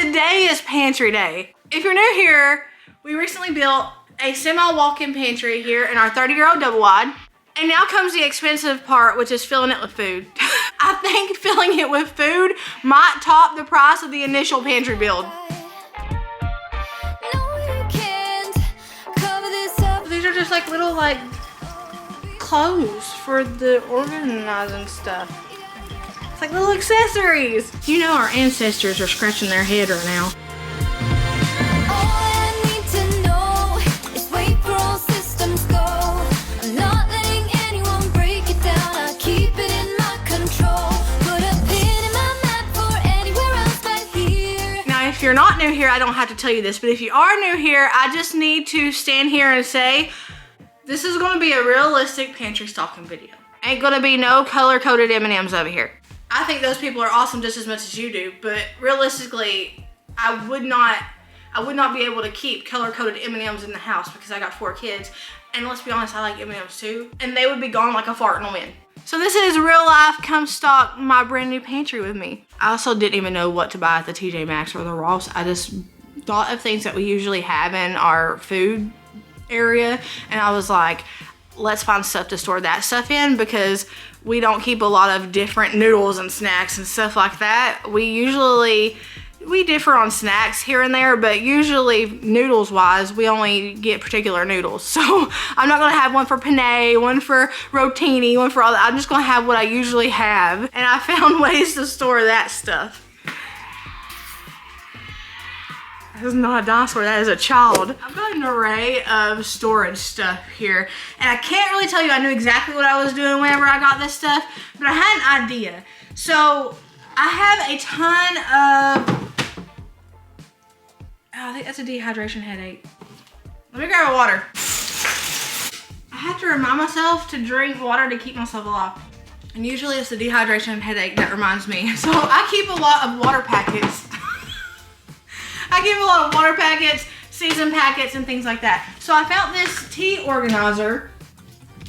Today is pantry day. If you're new here, we recently built a semi walk-in pantry here in our 30-year-old double wide. And now comes the expensive part, which is filling it with food. I think filling it with food might top the price of the initial pantry build. These are just like little clothes for the organizing stuff. It's like little accessories. You know our ancestors are scratching their head right now. If you're not new here, I don't have to tell you this, but if you are new here, I just need to stand here and say, this is gonna be a realistic pantry stocking video. Ain't gonna be no color-coded M&Ms over here. I think those people are awesome just as much as you do, but realistically, I would not be able to keep color-coded M&Ms in the house because I got 4 kids, and let's be honest, I like M&Ms too, and they would be gone like a fart in the wind. So this is real life, come stock my brand new pantry with me. I also didn't even know what to buy at the TJ Maxx or the Ross. I just thought of things that we usually have in our food area, and I was like, let's find stuff to store that stuff in because we don't keep a lot of different noodles and snacks and stuff like that. We differ on snacks here and there, but usually noodles wise, we only get particular noodles. So I'm not gonna have one for penne, one for rotini, one for all that. I'm just gonna have what I usually have. And I found ways to store that stuff. That is not a dinosaur, that is a child. I've got an array of storage stuff here. And I can't really tell you I knew exactly what I was doing whenever I got this stuff, but I had an idea. So I have a ton of, I think that's a dehydration headache. Let me grab a water. I have to remind myself to drink water to keep myself alive. And usually it's the dehydration headache that reminds me. So I keep a lot of water packets. I keep a lot of water packets, season packets, and things like that. So I found this tea organizer,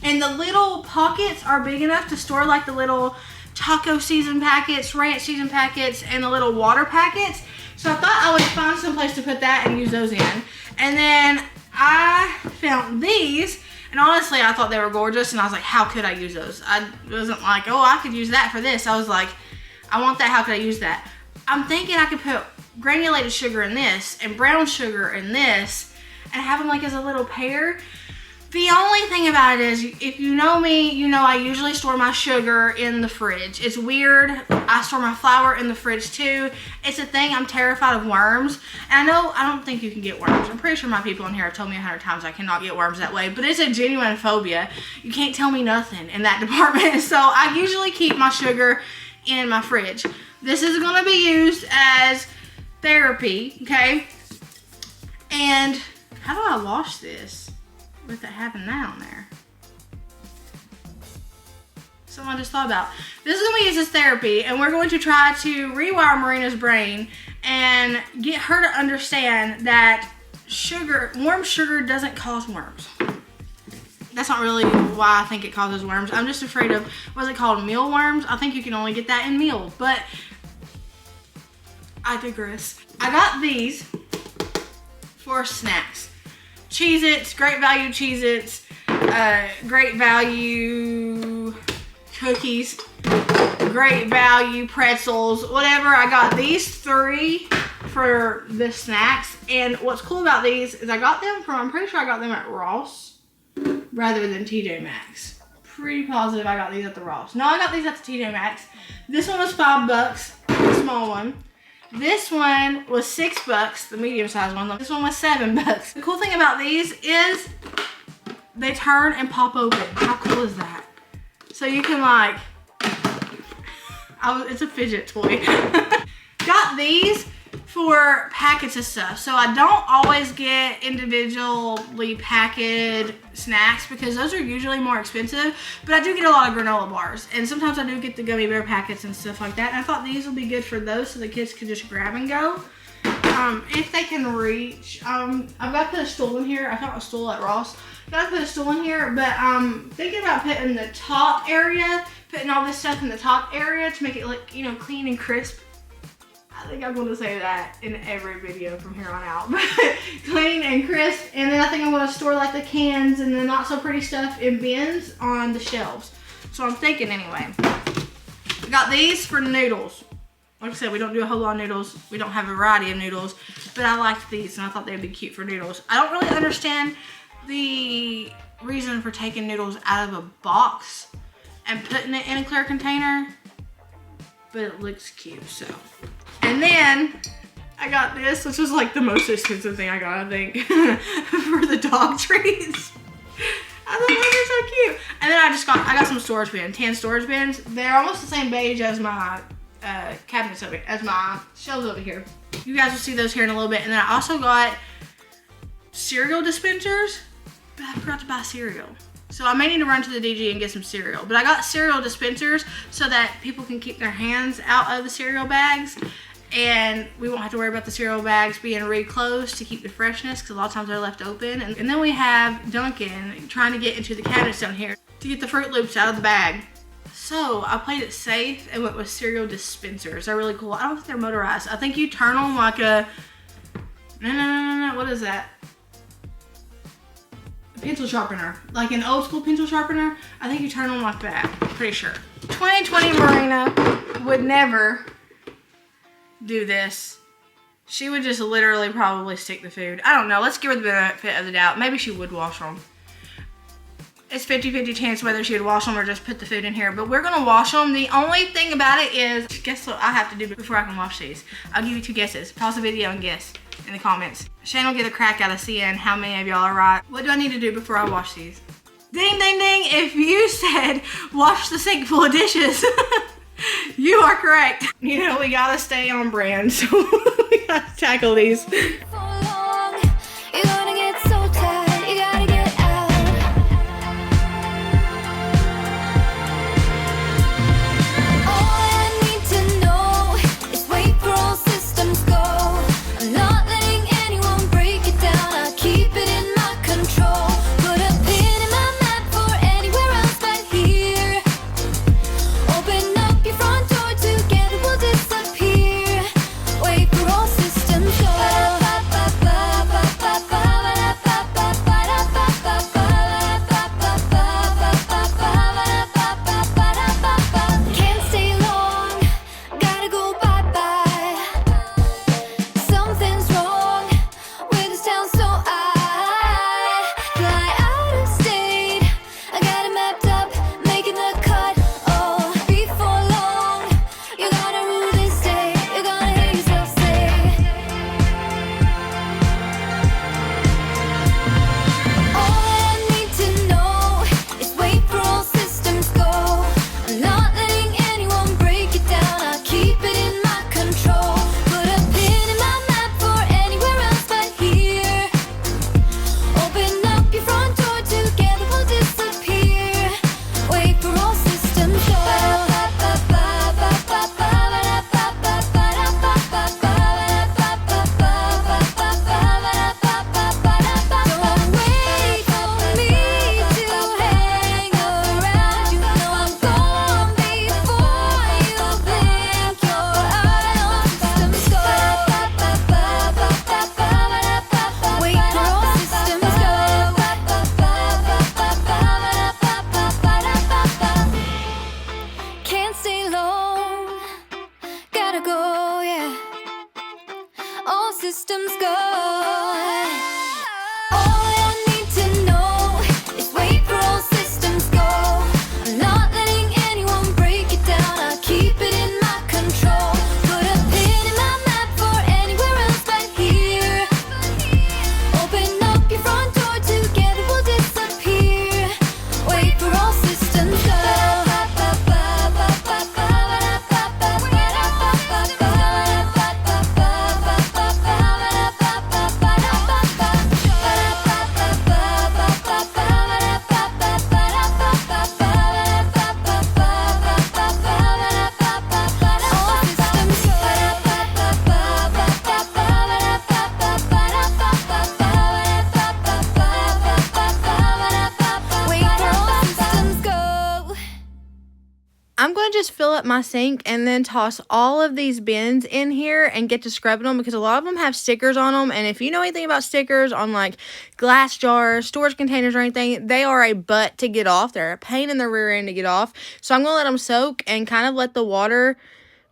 and the little pockets are big enough to store like the little taco season packets, ranch season packets, and the little water packets. So I thought I would find some place to put that and use those in. And then I found these, and honestly I thought they were gorgeous, and I was like, how could I use those? I wasn't like, oh, I could use that for this. I was like, I want that, how could I use that? I'm thinking I could put granulated sugar in this and brown sugar in this and have them like as a little pair. The only thing about it is, if you know me, you know I usually store my sugar in the fridge. It's weird. I store my flour in the fridge too. It's a thing. I'm terrified of worms. And I don't think you can get worms. I'm pretty sure my people in here have told me 100 times I cannot get worms that way, but it's a genuine phobia. You can't tell me nothing in that department. So I usually keep my sugar in my fridge. This is going to be used as therapy, okay? And how do I wash this with it having that on there? Something I just thought about. This is going to be used as therapy, and we're going to try to rewire Marina's brain and get her to understand that warm sugar doesn't cause worms. That's not really why I think it causes worms. I'm just afraid of, what's it called, mealworms? I think you can only get that in meal, but I digress. I got these for snacks. Cheez-Its, Great Value Cheez-Its, Great Value cookies, Great Value pretzels, whatever. I got these 3 for the snacks. And what's cool about these is I got them from, I'm pretty sure I got them at Ross rather than TJ Maxx. Pretty positive I got these at the Ross. No, I got these at the TJ Maxx. This one was $5, the small one. This one was $6, the medium sized one. This one was $7. The cool thing about these is they turn and pop open. How cool is that? So you can like, it's a fidget toy. Got these for packets of stuff. So I don't always get individually packaged snacks because those are usually more expensive, but I do get a lot of granola bars, and sometimes I do get the gummy bear packets and stuff like that, and I thought these would be good for those so the kids could just grab and go. If they can reach. I've got to put a stool in here. I found a stool at Ross. Got to put a stool in here, but thinking about putting the top area, putting all this stuff in the top area to make it look, you know, clean and crisp. I think I'm gonna say that in every video from here on out. Clean and crisp, and then I think I'm gonna store like the cans and the not so pretty stuff in bins on the shelves. So I'm thinking anyway. I got these for noodles. Like I said, we don't do a whole lot of noodles. We don't have a variety of noodles, but I liked these and I thought they'd be cute for noodles. I don't really understand the reason for taking noodles out of a box and putting it in a clear container, but it looks cute, so. And then I got this, which was like the most expensive thing I got, I think, for the dog treats. I thought those are so cute. And then I got some storage bins, 10 storage bins. They're almost the same beige as my cabinets over, as my shelves over here. You guys will see those here in a little bit. And then I also got cereal dispensers, but I forgot to buy cereal. So I may need to run to the DG and get some cereal. But I got cereal dispensers so that people can keep their hands out of the cereal bags. And we won't have to worry about the cereal bags being reclosed to keep the freshness, because a lot of times they're left open. And then we have Duncan trying to get into the cabinets down here to get the Fruit Loops out of the bag. So I played it safe and went with cereal dispensers. They're really cool. I don't think they're motorized. I think you turn them like a, no, what is that? A pencil sharpener. Like an old school pencil sharpener. I think you turn them like that, pretty sure. 2020 Merina would never do this. She would just literally probably stick the food. I don't know. Let's give her the benefit of the doubt. Maybe she would wash them. It's 50-50 chance whether she would wash them or just put the food in here. But we're going to wash them. The only thing about it is, guess what I have to do before I can wash these? I'll give you 2 guesses. Pause the video and guess in the comments. Shane will get a crack out of seeing how many of y'all are right. What do I need to do before I wash these? Ding, ding, ding. If you said wash the sink full of dishes, you are correct. You know, we gotta stay on brand, so we gotta tackle these. systems go. All I need to know is wait for all systems go. I'm not letting anyone break it down. I keep it in my control. Put a pin in my map for anywhere else but here. Open up your front door, together we'll disappear. Wait for all systems go. fill up my sink and then toss all of these bins in here and get to scrubbing them, because a lot of them have stickers on them. And if you know anything about stickers on like glass jars, storage containers, or anything, they are a butt to get off. They're a pain in the rear end to get off. So I'm going to let them soak and kind of let the water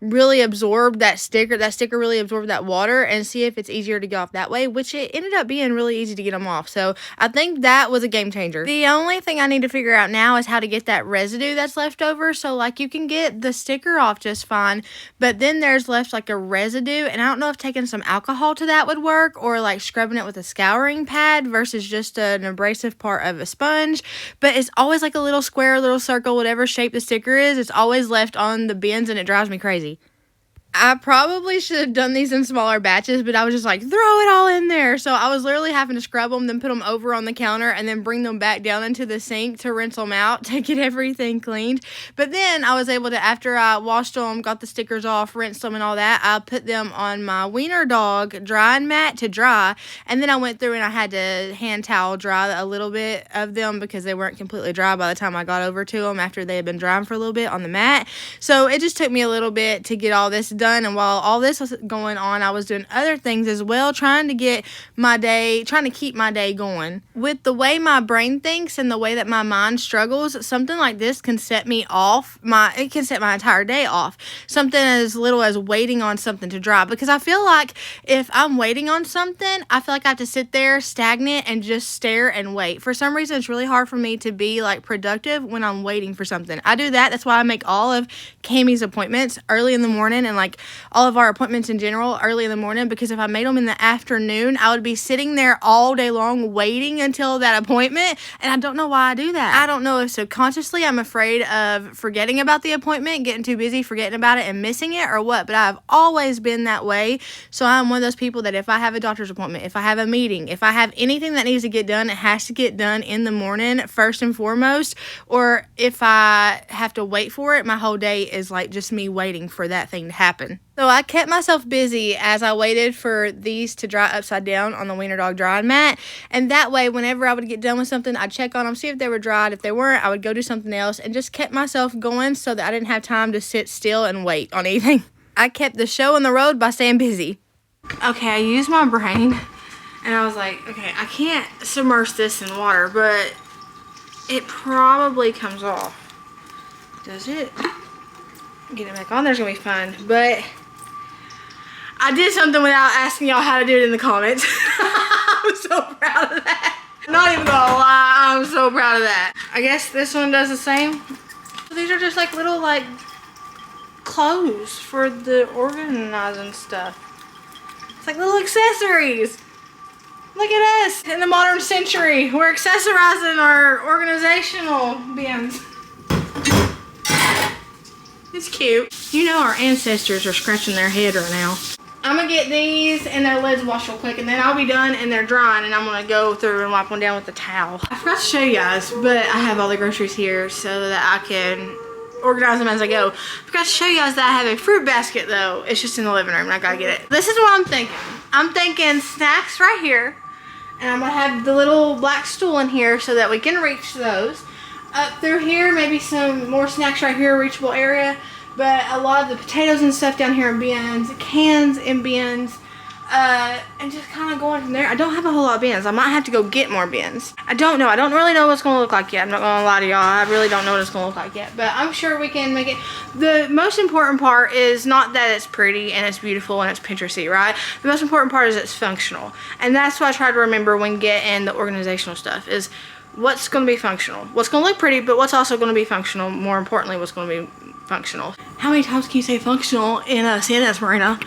really absorb that sticker really absorbed that water, and see if it's easier to get off that way, which it ended up being really easy to get them off. So I think that was a game changer. The only thing I need to figure out now is how to get that residue that's left over. So like you can get the sticker off just fine, but then there's left like a residue, and I don't know if taking some alcohol to that would work, or like scrubbing it with a scouring pad versus just an abrasive part of a sponge. But it's always like a little square, little circle, whatever shape the sticker is, it's always left on the bins, and it drives me crazy. I probably should have done these in smaller batches, but I was just like, throw it all in there. So I was literally having to scrub them, then put them over on the counter, and then bring them back down into the sink to rinse them out to get everything cleaned. But then I was able to, after I washed them, got the stickers off, rinsed them and all that, I put them on my wiener dog drying mat to dry. And then I went through and I had to hand towel dry a little bit of them because they weren't completely dry by the time I got over to them after they had been drying for a little bit on the mat. So it just took me a little bit to get all this done. And while all this was going on, I was doing other things as well, trying to keep my day going. With the way my brain thinks and the way that my mind struggles, something like this can set me off. It can set my entire day off. Something as little as waiting on something to dry, because I feel like if I'm waiting on something, I feel like I have to sit there stagnant and just stare and wait. For some reason, it's really hard for me to be like productive when I'm waiting for something. I do that. That's why I make all of Cammie's appointments early in the morning, and like all of our appointments in general early in the morning, because if I made them in the afternoon, I would be sitting there all day long waiting until that appointment, and I don't know why I do that. I don't know if subconsciously I'm afraid of forgetting about the appointment, getting too busy, forgetting about it, and missing it, or what, but I've always been that way. So I'm one of those people that if I have a doctor's appointment, if I have a meeting, if I have anything that needs to get done, it has to get done in the morning first and foremost, or if I have to wait for it, my whole day is like just me waiting for that thing to happen. So I kept myself busy as I waited for these to dry upside down on the wiener dog drying mat. And that way, whenever I would get done with something, I'd check on them, see if they were dried. If they weren't, I would go do something else, and just kept myself going so that I didn't have time to sit still and wait on anything. I kept the show on the road by staying busy. Okay, I used my brain, and I was like, okay, I can't submerge this in water, but it probably comes off. Does it? Get it back on there's gonna be fun, but I did something without asking y'all how to do it in the comments. I'm so proud of that. I'm not even gonna lie, I'm so proud of that. I guess this one does the same. These are just like little like clothes for the organizing stuff. It's like little accessories. Look at us in the modern century. We're accessorizing our organizational bins. It's cute. You know our ancestors are scratching their head right now. I'm gonna get these and their lids washed real quick, and then I'll be done and they're drying, and I'm gonna go through and wipe them down with a towel. I forgot to show you guys, but I have all the groceries here so that I can organize them as I go. I forgot to show you guys that I have a fruit basket though. It's just in the living room and I gotta get it. This is what I'm thinking. I'm thinking snacks right here, and I'm gonna have the little black stool in here so that we can reach those. Up through here, maybe some more snacks right here, reachable area. But a lot of the potatoes and stuff down here in bins, cans in bins, and just kind of going from there. I don't have a whole lot of bins. I might have to go get more bins. I don't know. I don't really know what it's going to look like yet. I'm not going to lie to y'all. I really don't know what it's going to look like yet. But I'm sure we can make it. The most important part is not that it's pretty and it's beautiful and it's Pinteresty, right? The most important part is it's functional. And that's what I try to remember when getting the organizational stuff is what's going to be functional. What's going to look pretty, but what's also going to be functional. More importantly, what's going to be functional. How many times can you say functional in a sentence, Merina?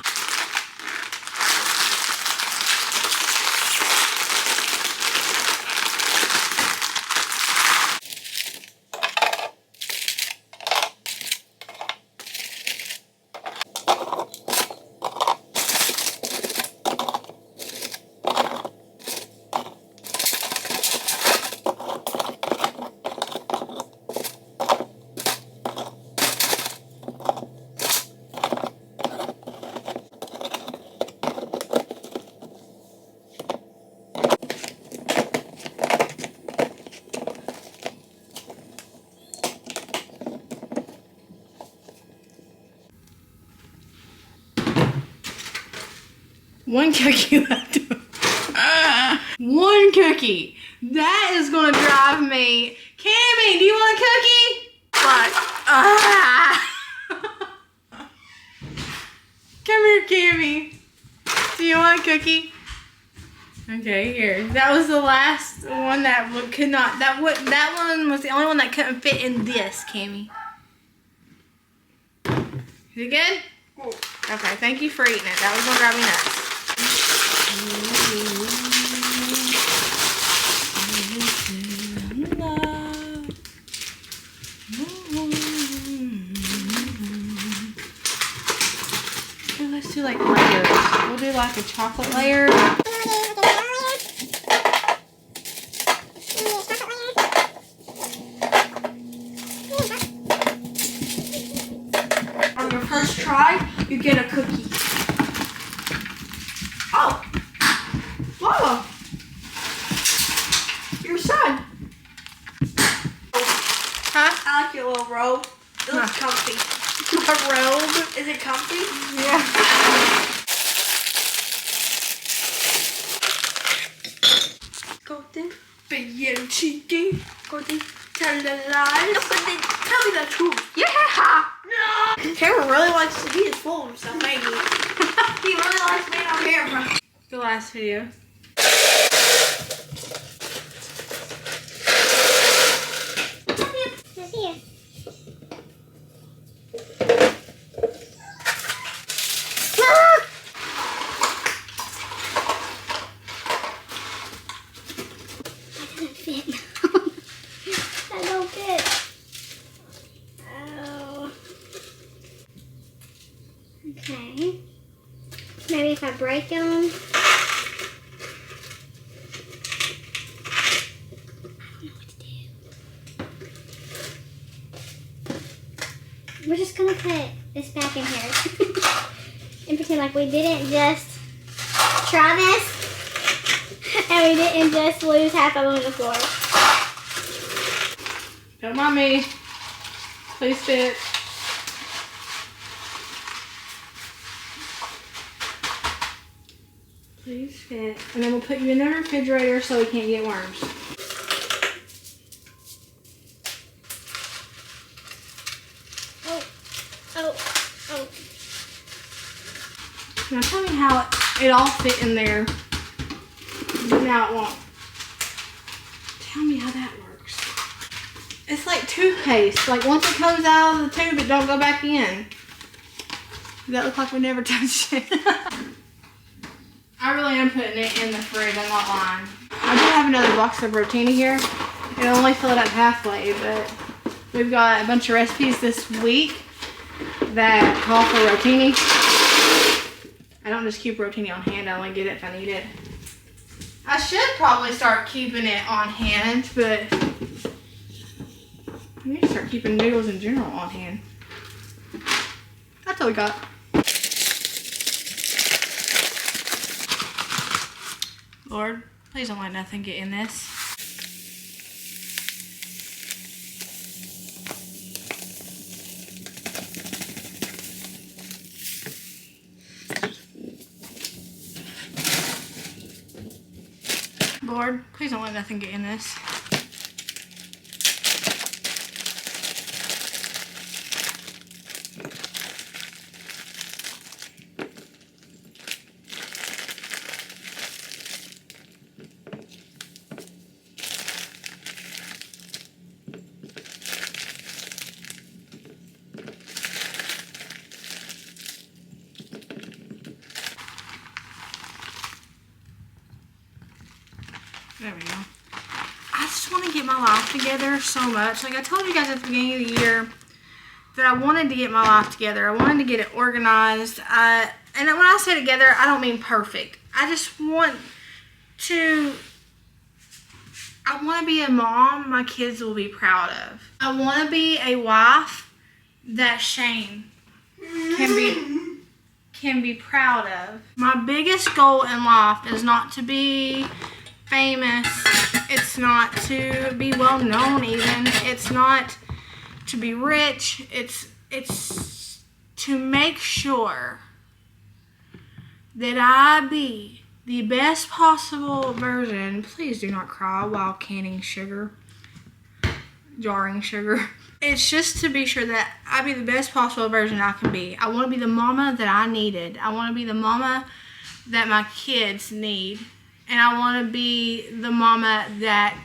One cookie left. One cookie. That is gonna drive me. Cammy, do you want a cookie? Come here, Cammy. Do you want a cookie? Okay, here. That was the last one that could not. That one was the only one that couldn't fit in this, Cammy. Is it good? Okay, thank you for eating it. That was gonna drive me nuts. Let's do like layers. We'll do like a chocolate layer. On your first try, you get a cookie. Oh! Whoa! Your son. Huh? I like your little robe. It looks comfy. My robe? Is it comfy? Yeah. Golden, big and cheeky. Golden, tell the lies. No, Golden, tell me the truth. Yeah! No! Cameron really likes to, he is full of himself, maybe. He really likes being on camera. The last video. I don't fit. Oh. Okay. Maybe if I break them. I don't know what to do. We're just gonna put this back in here and pretend like we didn't just try this and we didn't just lose half of them on the floor. Don't mind me. Please fit. Please fit. And then we'll put you in the refrigerator so we can't get worms. Oh. Now tell me how it all fit in there. But now it won't. Tell me how that works. It's like toothpaste. Like once it comes out of the tube, it don't go back in. Does that look like we never touched it? I really am putting it in the fridge. I'm not lying. I do have another box of rotini here. It only filled up halfway, but we've got a bunch of recipes this week that call for rotini. I don't just keep rotini on hand. I only get it if I need it. I should probably start keeping it on hand, but I need to start keeping noodles in general on hand. That's all we got. Lord, please don't let nothing get in this. Lord, please don't let nothing get in this. There we go. I just want to get my life together so much. Like I told you guys at the beginning of the year that I wanted to get my life together. I wanted to get it organized. And when I say together, I don't mean perfect. I just want to be a mom my kids will be proud of. I want to be a wife that Shane can be proud of. My biggest goal in life is not to be famous. It's not to be well known even. It's not to be rich. It's to make sure that I be the best possible version. Please do not cry while canning sugar, jarring sugar. It's just to be sure that I be the best possible version I can be. I want to be the mama that I needed. I want to be the mama that my kids need. And I want to be the mama that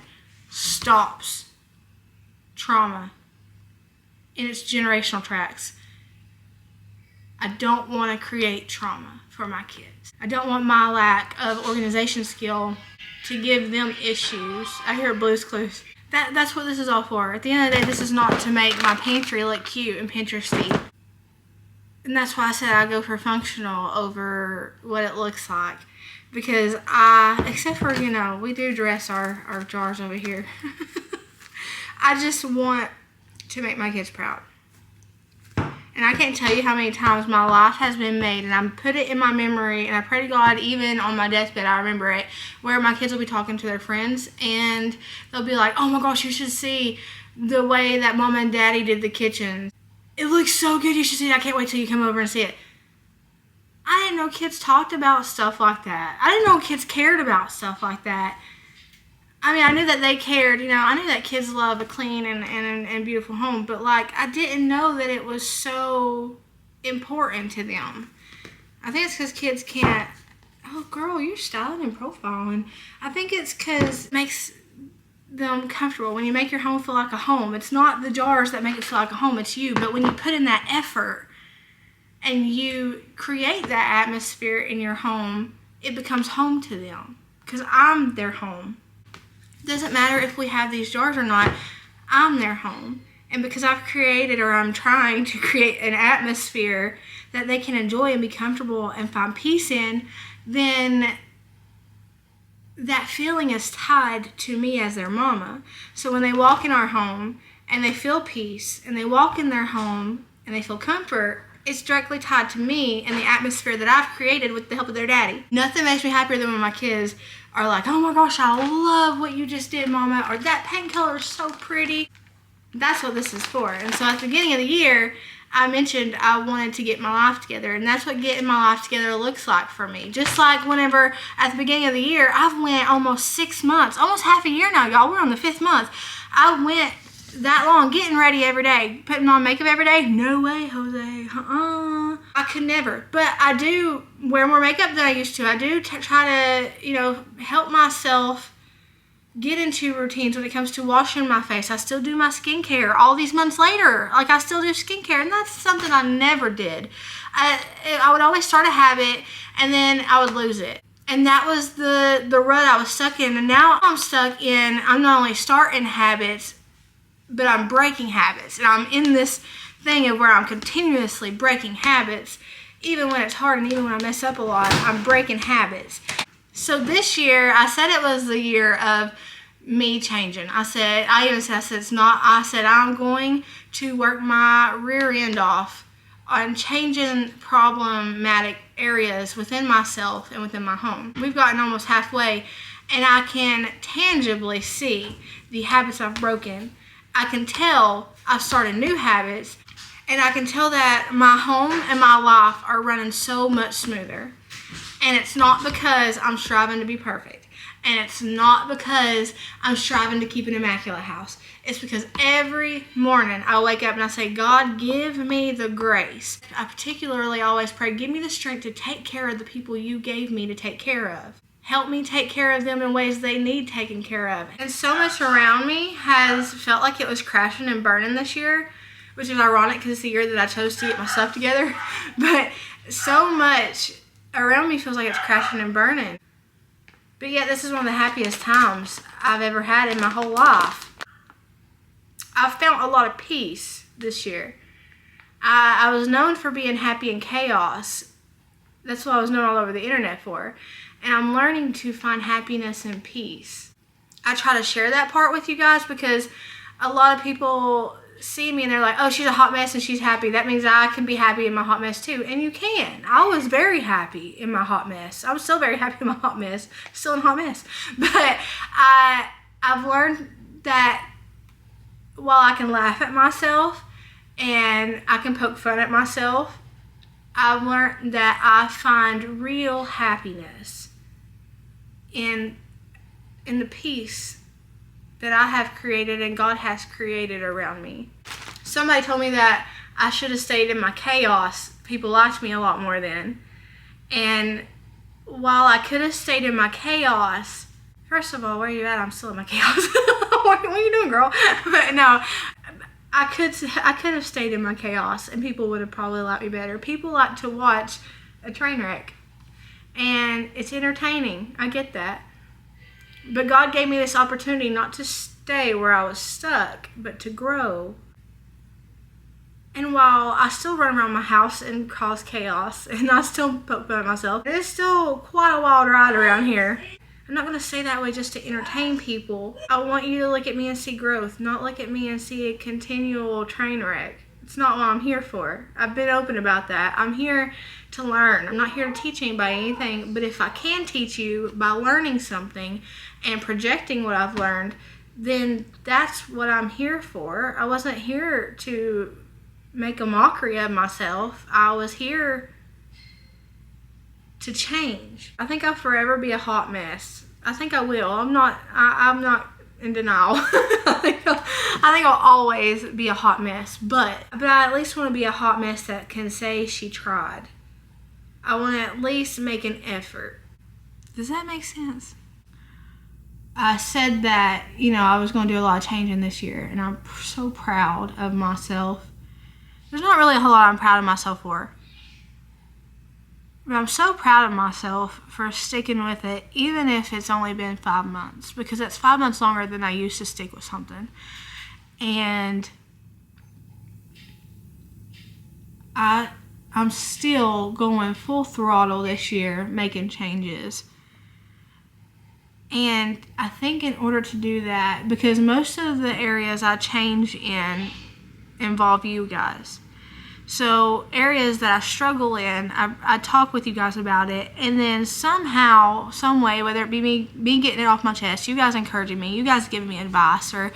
stops trauma in its generational tracks. I don't want to create trauma for my kids. I don't want my lack of organization skill to give them issues. I hear Blue's Clues. That's what this is all for. At the end of the day, this is not to make my pantry look cute and Pinteresty. And that's why I said I go for functional over what it looks like. Because except for, we do dress our jars over here. I just want to make my kids proud. And I can't tell you how many times my life has been made, and I put it in my memory, and I pray to God, even on my deathbed, I remember it, where my kids will be talking to their friends, and they'll be like, oh my gosh, you should see the way that Mama and Daddy did the kitchen. It looks so good, you should see it. I can't wait till you come over and see it. I didn't know kids talked about stuff like that. I didn't know kids cared about stuff like that. I mean, I knew that they cared, I knew that kids love a clean and beautiful home, but I didn't know that it was so important to them. I think it's because kids can't, oh girl, you're styling and profiling. I think it's because it makes them comfortable. When you make your home feel like a home, it's not the jars that make it feel like a home, it's you. But when you put in that effort and you create that atmosphere in your home, it becomes home to them, because I'm their home. Doesn't matter if we have these jars or not, I'm their home. And because I've created, or I'm trying to create, an atmosphere that they can enjoy and be comfortable and find peace in, then that feeling is tied to me as their mama. So when they walk in our home and they feel peace, and they walk in their home and they feel comfort, it's directly tied to me and the atmosphere that I've created with the help of their daddy. Nothing makes me happier than when my kids are like, oh my gosh, I love what you just did, Mama, or that paint color is so pretty. That's what this is for. And so at the beginning of the year, I mentioned I wanted to get my life together, and that's what getting my life together looks like for me. Just like whenever, at the beginning of the year, I've went almost 6 months, almost half a year now, y'all. We're on the 5th month. I went that long getting ready every day, putting on makeup every day. No way, Jose. I could never. But I do wear more makeup than I used to. I do try to, help myself get into routines when it comes to washing my face. I still do my skincare all these months later. I still do skincare, and that's something I never did. I would always start a habit, and then I would lose it. And that was the rut I was stuck in. And now I'm stuck in, I'm not only starting habits, but I'm breaking habits. And I'm in this thing of where I'm continuously breaking habits. Even when it's hard and even when I mess up a lot, I'm breaking habits. So this year, I said it was the year of me changing. I said it's not. I said I'm going to work my rear end off on changing problematic areas within myself and within my home. We've gotten almost halfway, and I can tangibly see the habits I've broken. I can tell I've started new habits, and I can tell that my home and my life are running so much smoother. And it's not because I'm striving to be perfect. And it's not because I'm striving to keep an immaculate house. It's because every morning I wake up and I say, God, give me the grace. I particularly always pray, give me the strength to take care of the people you gave me to take care of. Help me take care of them in ways they need taken care of. And so much around me has felt like it was crashing and burning this year, which is ironic because it's the year that I chose to get my stuff together. But so much around me feels like it's crashing and burning. But yet this is one of the happiest times I've ever had in my whole life. I've found a lot of peace this year. I was known for being happy in chaos. That's what I was known all over the internet for. And I'm learning to find happiness and peace. I try to share that part with you guys because a lot of people see me and they're like, oh, she's a hot mess and she's happy. That means I can be happy in my hot mess too. And you can. I was very happy in my hot mess. I'm still very happy in my hot mess. Still in a hot mess. But I've learned that while I can laugh at myself and I can poke fun at myself, I've learned that I find real happiness in the peace that I have created and God has created around me. Somebody told me that I should have stayed in my chaos. People liked me a lot more then. And while I could have stayed in my chaos, first of all, where are you at? I'm still in my chaos. What are you doing, girl? But no, I could have stayed in my chaos and people would have probably liked me better. People like to watch a train wreck and it's entertaining. I get that. But God gave me this opportunity not to stay where I was stuck, but to grow. And while I still run around my house and cause chaos, and I still poke fun at myself, it is still quite a wild ride around here. I'm not going to say that way just to entertain people. I want you to look at me and see growth, not look at me and see a continual train wreck. It's not what I'm here for. I've been open about that. I'm here to learn. I'm not here to teach anybody anything, but if I can teach you by learning something and projecting what I've learned, then that's what I'm here for. I wasn't here to make a mockery of myself. I was here to change. I think I'll forever be a hot mess. I think I will. I'm not in denial. I think I'll always be a hot mess, but I at least want to be a hot mess that can say she tried. I want to at least make an effort. Does that make sense? I said that, I was going to do a lot of changing this year, and I'm so proud of myself. There's not really a whole lot I'm proud of myself for. But I'm so proud of myself for sticking with it, even if it's only been 5 months, because that's 5 months longer than I used to stick with something. And I'm still going full throttle this year, making changes. And I think in order to do that, because most of the areas I change in involve you guys. So areas that I struggle in, I talk with you guys about it, and then somehow, some way, whether it be me getting it off my chest, you guys encouraging me, you guys giving me advice, or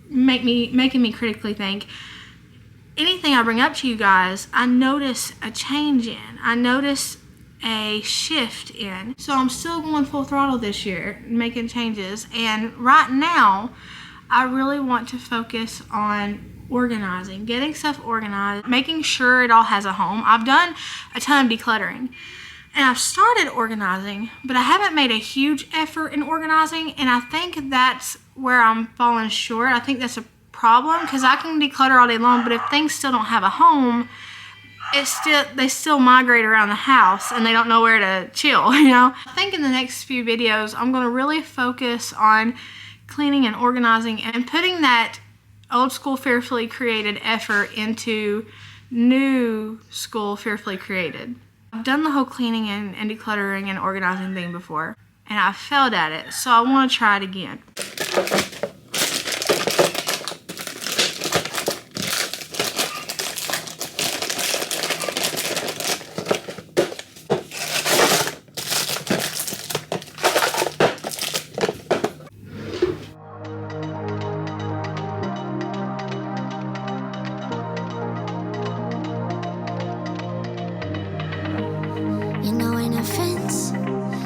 making me critically think, anything I bring up to you guys, I notice a change in. I notice a shift in. So I'm still going full throttle this year, making changes, and right now, I really want to focus on organizing, getting stuff organized, making sure it all has a home. I've done a ton of decluttering and I've started organizing, but I haven't made a huge effort in organizing, and I think that's where I'm falling short. I think that's a problem because I can declutter all day long, but if things still don't have a home, they still migrate around the house and they don't know where to chill, I think in the next few videos, I'm going to really focus on cleaning and organizing and putting that old school fearfully created effort into new school fearfully created. I've done the whole cleaning and decluttering and organizing thing before, and I failed at it, so I want to try it again.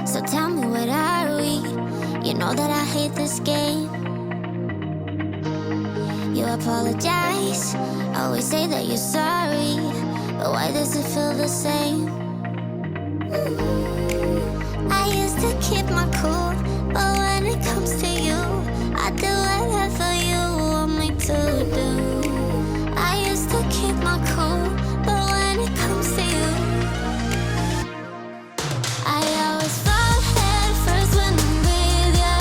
So tell me, what are we? You know that I hate this game. You apologize, always say that you're sorry, but why does it feel the same? I used to keep my cool, but when it comes to you, I do whatever you want me to do. I used to keep my cool, but when it comes to you, I always fall head first when I'm with ya.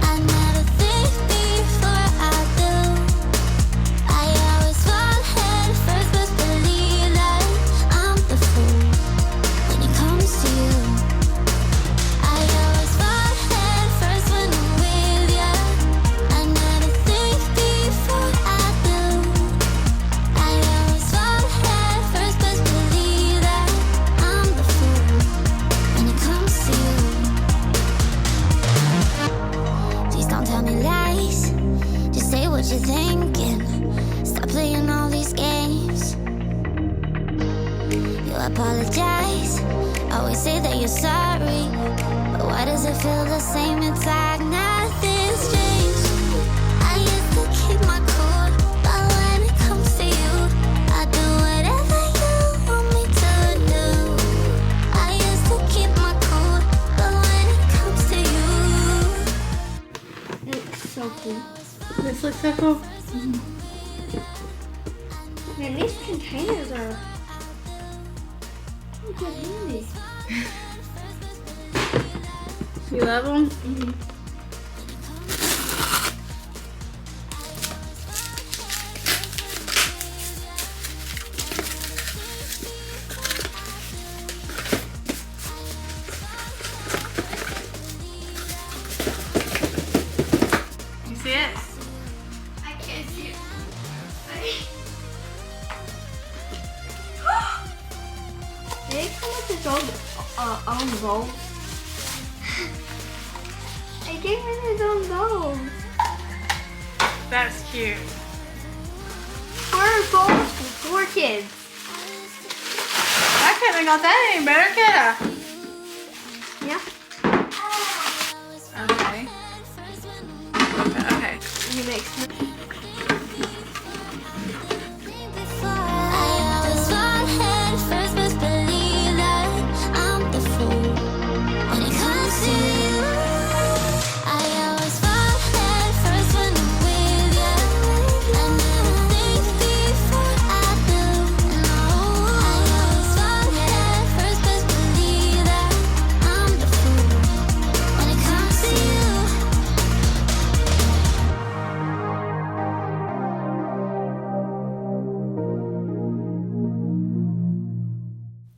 I never think before I do. I always fall head first, but believe that I'm the fool when it comes to you. feel the same, it's like nothing's changed. I used to keep my cool, but when it comes to you, I do whatever you want me to do. I used to keep my cool, but when it comes to you, It looks so cool. This looks so cool. Man, these containers are good handy. You love them? You see it? I can't see it. They come with its own bowl. They gave me his own bowl. That's cute. 4 bowls for 4 kids. I couldn't have got that any better, could I? Yeah. Okay. Okay. You make some. I always fall head first, best believe that I'm the fool when it comes to you. I always fall head first when I'm with you. I never think before I do. No, I always fall head first, best believe that I'm the fool when it comes to you.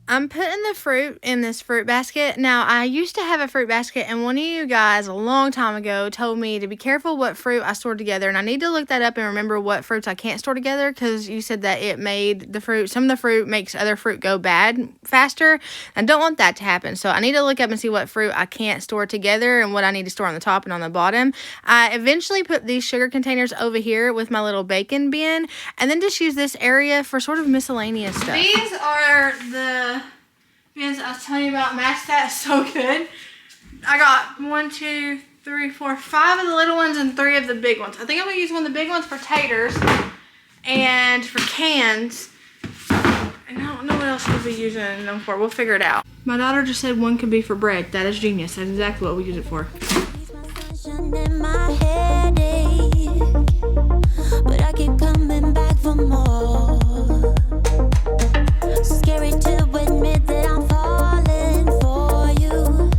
I'm putting the fruit in this fruit basket. Now, I used to have a fruit basket, and one of you guys a long time ago told me to be careful what fruit I stored together, and I need to look that up and remember what fruits I can't store together, because you said that it made the fruit, some of the fruit makes other fruit go bad faster. I don't want that to happen, so I need to look up and see what fruit I can't store together and what I need to store on the top and on the bottom. I eventually put these sugar containers over here with my little bacon bin, and then just use this area for sort of miscellaneous stuff. These are the bins I was telling you about. Match that, so good. I got 1, 2, 3, 4, 5 of the little ones and 3 of the big ones. I think I'm gonna use one of the big ones for taters and for cans. And I don't know what else we'll be using them for. We'll figure it out. My daughter just said one could be for bread. That is genius. That's exactly what we use it for. In my headache, but I keep coming back for more. Scary to admit that I'm falling for you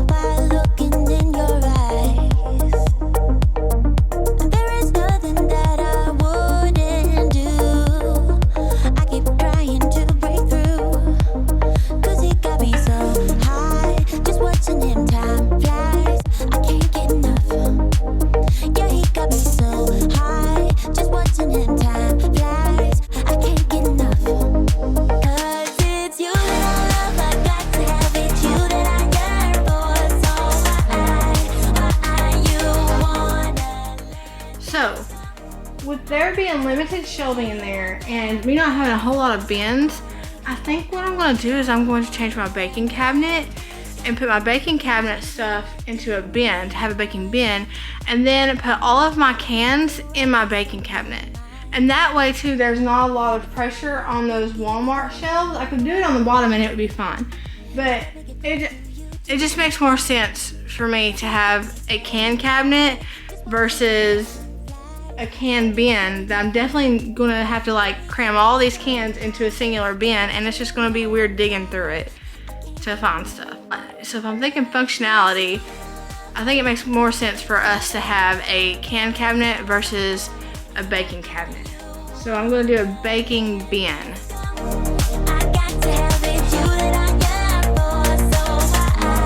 while looking in your eyes. And there is nothing that I wouldn't do. I keep trying to break through, 'cause he got me so high, just watching him time flies. I can't get enough. Yeah, he got me so high, just watching him time flies. I can't get enough. 'Cause it's you that I love, I got to have it. You that I yearn for, so why you wanna So, with there being limited shelving in there and me not having a whole lot of bins, I think what I'm going to do is I'm going to change my baking cabinet and put my baking cabinet stuff into a bin, to have a baking bin, and then put all of my cans in my baking cabinet. And that way too, there's not a lot of pressure on those Walmart shelves. I could do it on the bottom and it would be fine. But it just makes more sense for me to have a can cabinet versus a can bin that I'm definitely gonna have to like cram all these cans into a singular bin, and it's just gonna be weird digging through it to find stuff. So if I'm thinking functionality, I think it makes more sense for us to have a can cabinet versus a baking cabinet. So I'm gonna do a baking bin. I got to have it. You that I yearn for, so why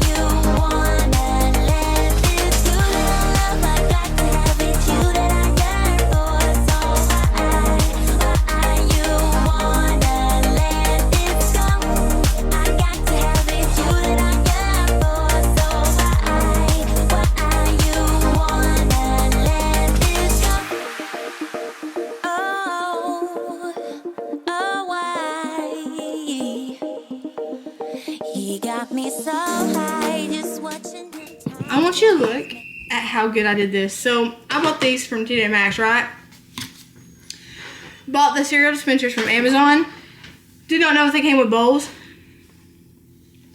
you wanna let this? You that I love, I got to have it. You that I yearn for, so why you wanna let this go? I got to have it. You that I yearn for, so why you wanna let this go? Oh, so high, just watching him. I want you to look at how good I did this. So I bought these from TJ Maxx, right? Bought the cereal dispensers from Amazon. Did not know if they came with bowls.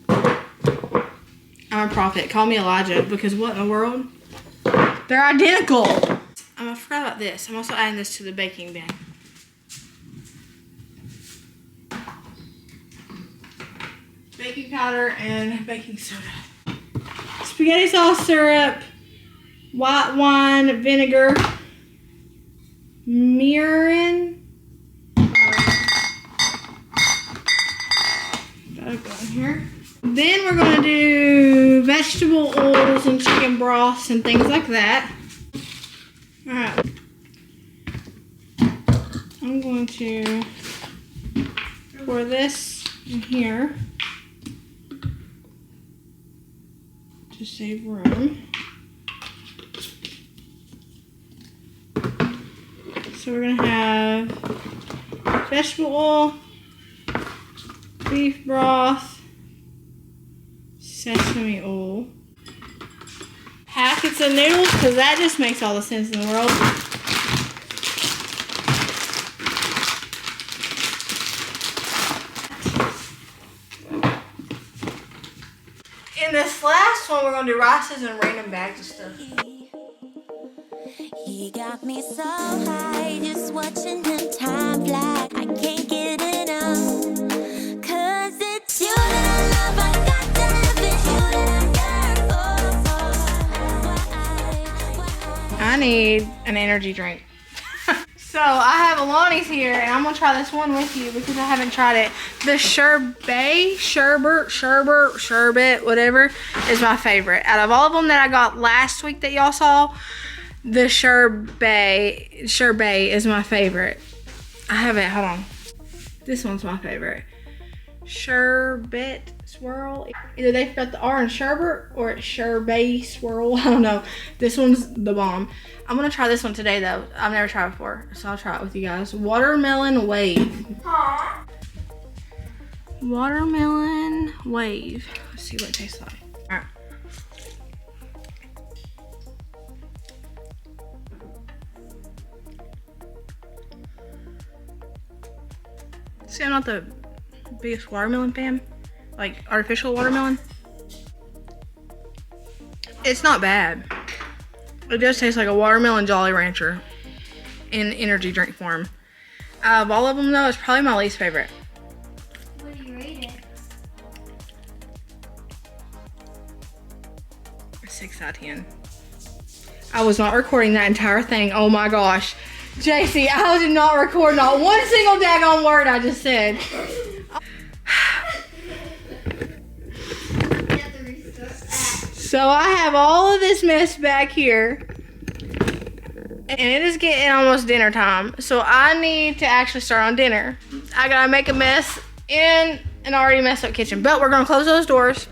I'm a prophet. Call me Elijah, because what in the world? They're identical. I forgot about this. I'm also adding this to the baking bin. Baking powder and baking soda. Spaghetti sauce syrup, white wine vinegar, Merina. That'll go in here. Then we're going to do vegetable oils and chicken broths and things like that. Alright. I'm going to pour this in here to save room. So we're going to have vegetable oil, beef broth, sesame oil, packets of noodles, because that just makes all the sense in the world. In this last one, we're going to do rices and random bags of stuff. He got me so high, just watching him time fly. I can't get enough, 'cause it's you that I love. I got to have it, you that I yearn for. I need an energy drink. So I have Alani's here, and I'm gonna try this one with you because I haven't tried it. The sherbet, whatever, is my favorite. Out of all of them that I got last week that y'all saw, the sherbet is my favorite. I haven't, hold on. This one's my favorite. Sherbet swirl. Either they forgot the R in sherbet or it's sherbet swirl. I don't know. This one's the bomb. I'm gonna try this one today though. I've never tried it before, so I'll try it with you guys. Watermelon wave. Watermelon wave. Let's see what it tastes like. All right. See, I'm not the biggest watermelon fan, like artificial watermelon. It's not bad. It does taste like a watermelon Jolly Rancher in energy drink form. Out of all of them though, it's probably my least favorite. What do you rate it? 6 out of 10. I was not recording that entire thing. Oh my gosh. JC, I did not record not one single daggone word I just said. So I have all of this mess back here. And it is getting almost dinner time. So I need to actually start on dinner. I gotta make a mess in an already messed up kitchen. But we're gonna close those doors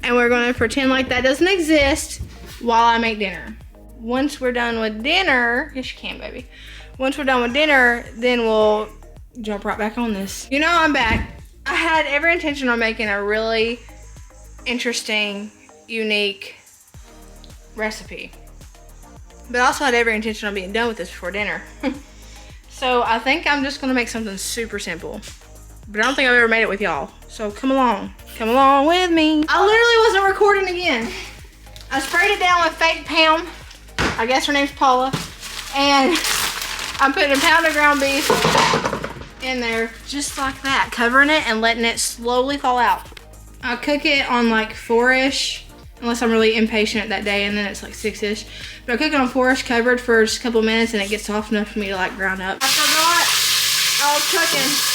and we're gonna pretend like that doesn't exist while I make dinner. Once we're done with dinner, yes you can, baby. Once we're done with dinner, then we'll jump right back on this. You know, I'm back. I had every intention on making a really interesting, unique recipe. But I also had every intention on being done with this before dinner. So I think I'm just gonna make something super simple. But I don't think I've ever made it with y'all. So come along with me. I literally wasn't recording again. I sprayed it down with fake Pam. I guess her name's Paula. And I'm putting a pound of ground beef in there just like that, covering it and letting it slowly fall out. I cook it on like 4-ish, unless I'm really impatient that day, and then it's like 6-ish. But I cook it on 4-ish covered for just a couple minutes, and it gets soft enough for me to like ground up. I forgot I was cooking.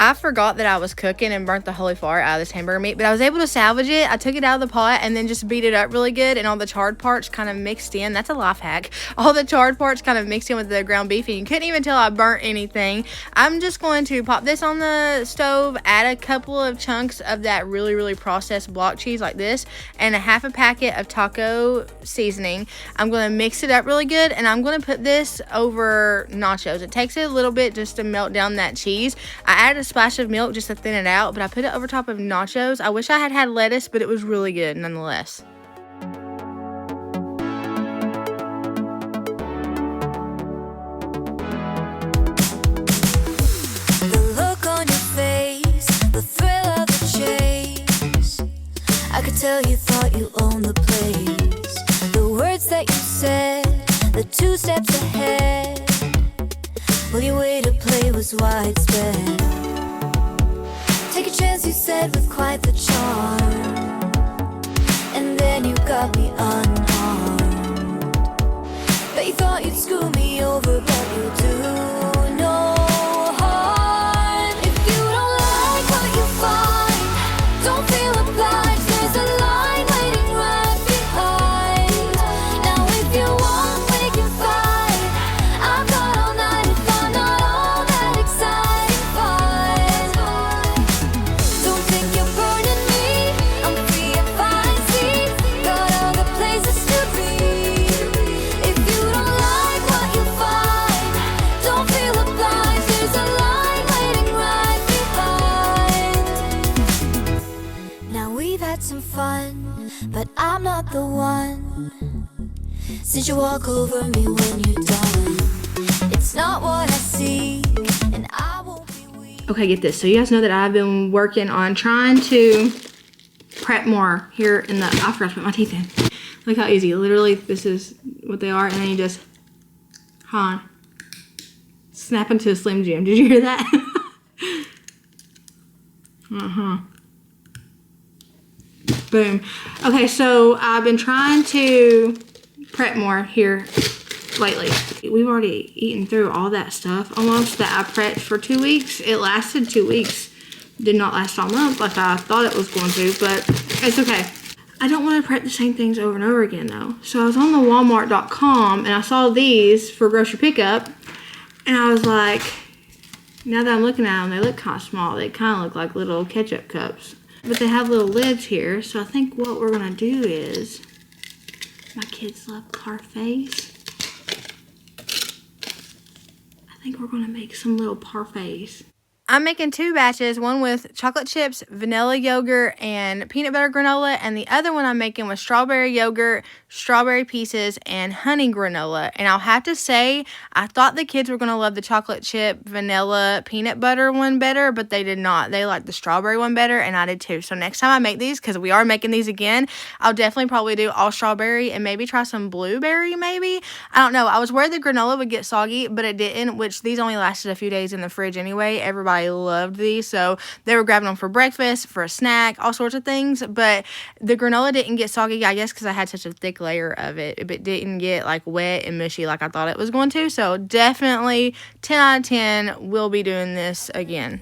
I forgot that I was cooking and burnt the holy fart out of this hamburger meat, but I was able to salvage it. I took it out of the pot and then just beat it up really good, and all the charred parts kind of mixed in. That's a life hack. All the charred parts kind of mixed in with the ground beef, and you couldn't even tell I burnt anything. I'm just going to pop this on the stove, add a couple of chunks of that really, really processed block cheese like this, and a half a packet of taco seasoning. I'm going to mix it up really good, and I'm going to put this over nachos. It takes it a little bit just to melt down that cheese. I added a splash of milk just to thin it out, but I put it over top of nachos. I wish I had had lettuce, but it was really good nonetheless. The look on your face, the thrill of the chase. I could tell you thought you owned the place. The words that you said, the 2 steps ahead. Well, your way to play was widespread. Take a chance, you said, with quite the charm. And then you got me unharmed. Bet you thought you'd screw me over, but you'll do no harm. If you don't like what you find, don't feel obliged. There's a line waiting right behind. Now if you want, we can fight. I've got all night if I'm not all that exciting. Fine. Don't think you're burning me. I'm free and fine. See, got other places to be. If you don't like what you find, don't feel obliged. There's a line waiting right behind. Now we've had some fun, but I'm not the one. Since you walk over me when you're done, it's not what I seek, and I won't be weak. Okay, get this. So you guys know that I've been working on trying to prep more here in the, I forgot to put my teeth in. Look how easy. Literally, this is what they are, and then you just, snap into a Slim Jim. Did you hear that? Boom. Okay, so I've been trying to prep more here lately. We've already eaten through all that stuff almost that I prepped for 2 weeks. It lasted 2 weeks. Did not last all month like I thought it was going to, but it's okay. I don't want to prep the same things over and over again though. So I was on the Walmart.com and I saw these for grocery pickup, and I was like, now that I'm looking at them, they look kind of small. They kind of look like little ketchup cups, but they have little lids here. So I think what we're gonna do is, my kids love parfaits. I think we're gonna make some little parfaits. I'm making 2 batches, one with chocolate chips, vanilla yogurt, and peanut butter granola, and the other one I'm making with strawberry yogurt, strawberry pieces, and honey granola. And I'll have to say, I thought the kids were going to love the chocolate chip, vanilla, peanut butter one better, but they did not. They liked the strawberry one better, and I did too. So next time I make these, because we are making these again, I'll definitely probably do all strawberry and maybe try some blueberry maybe. I don't know. I was worried the granola would get soggy, but it didn't, which these only lasted a few days in the fridge anyway. Everybody loved these, so they were grabbing them for breakfast, for a snack, all sorts of things. But the granola didn't get soggy, I guess because I had such a thick layer of it. It didn't get like wet and mushy like I thought it was going to. So definitely 10 out of 10 will be doing this again.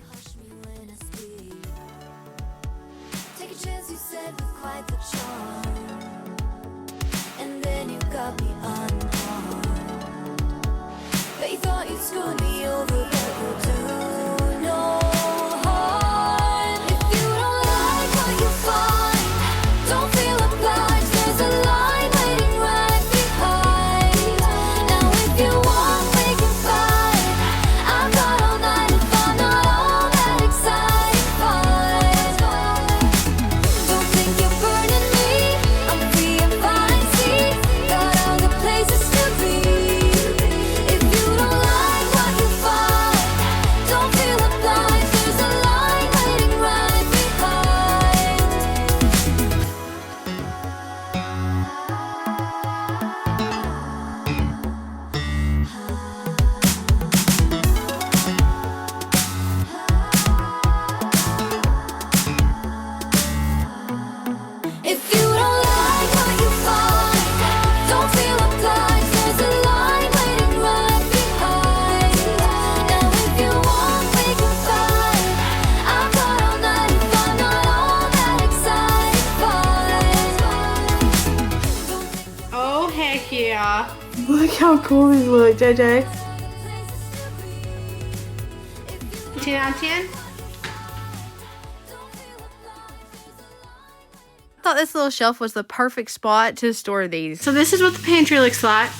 Take a chance, you said, with quite the charm. And then you got me unharmed. But you thought you'd screw me over, but you'll do no harm. If you don't like what you find, don't feel obliged. There's a line waiting right behind. Now if you want, we can fight. I've got all night if I'm not all that exciting. Fine. Don't think you're burning me. I'm free and fine. See, got other places to be. If you don't like what you find, Look how cool these look, JJ. 10 out of 10. I thought this little shelf was the perfect spot to store these. So this is what the pantry looks like.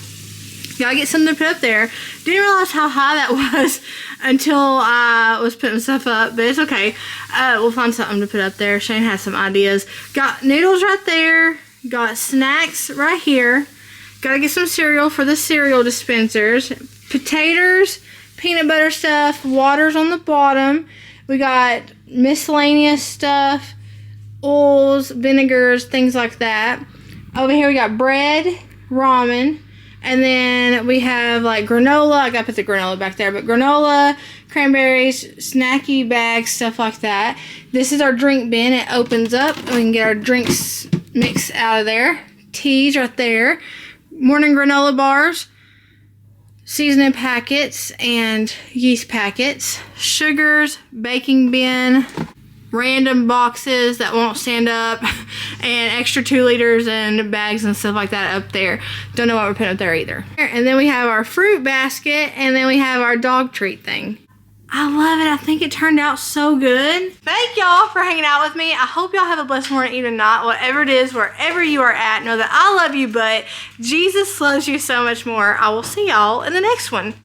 Gotta get something to put up there. Didn't realize how high that was until I was putting stuff up, but it's okay. We'll find something to put up there. Shane has some ideas. Got noodles right there. Got snacks right here. Gotta get some cereal for the cereal dispensers. Potatoes, peanut butter stuff, water's on the bottom. We got miscellaneous stuff, oils, vinegars, things like that. Over here we got bread, ramen. And then we have like granola. I gotta put the granola back there, but granola, cranberries, snacky bags, stuff like that. This is our drink bin. It opens up and we can get our drinks mix out of there. Teas right there. Morning granola bars, seasoning packets and yeast packets. Sugars, baking bin, random boxes that won't stand up, and extra 2 liters and bags and stuff like that up there. Don't know what we're putting up there either. And then we have our fruit basket, and then we have our dog treat thing. I love it. I think it turned out so good. Thank y'all for hanging out with me. I hope y'all have a blessed morning, even not, whatever it is, wherever you are at. Know that I love you, but Jesus loves you so much more. I will see y'all in the next one.